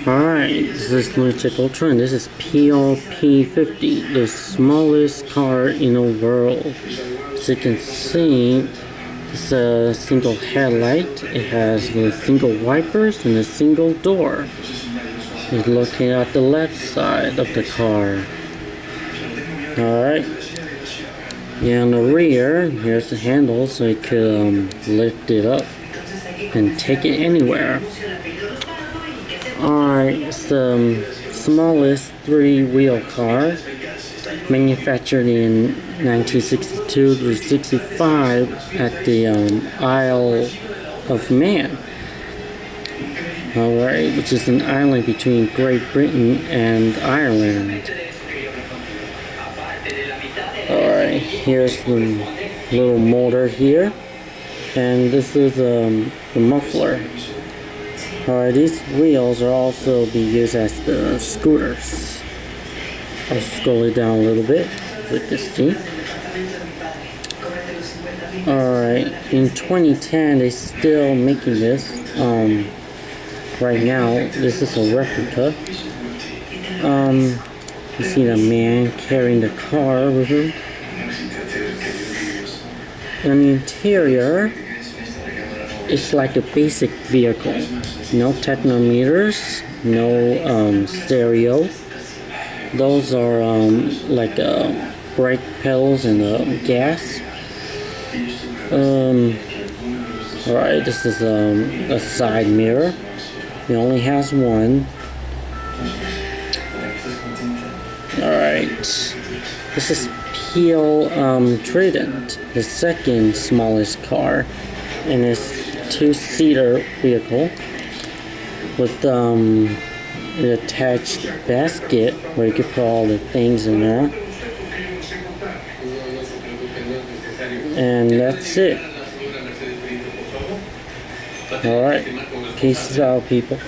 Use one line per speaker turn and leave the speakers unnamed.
Alright, this is Lunatic Ultra and this is Peel P50, the smallest car in the world. As you can see, it's a single headlight, it has single wipers and a single door. You're looking at the left side of the car. Alright. Yeah, on the rear, here's the handle so you could lift it up and take it anywhere. Alright, it's the smallest three-wheel car, manufactured in 1962 to 65 at the Isle of Man. Alright, which is an island between Great Britain and Ireland. Alright, here's the little motor here, and this is the muffler. Alright, these wheels are also be used as the scooters. I'll scroll it down a little bit so you can see. Alright, in 2010 they're still making this. Right now, this is a replica. You see the man carrying the car with him. And the interior is like a basic vehicle. No technometers, no stereo. Those are like brake pedals and gas. Alright, this is a side mirror. It only has one. Alright, this is Peel Trident, the second smallest car, and it's two-seater vehicle with an attached basket where you can put all the things in there. And that's it. Alright, peace out, people.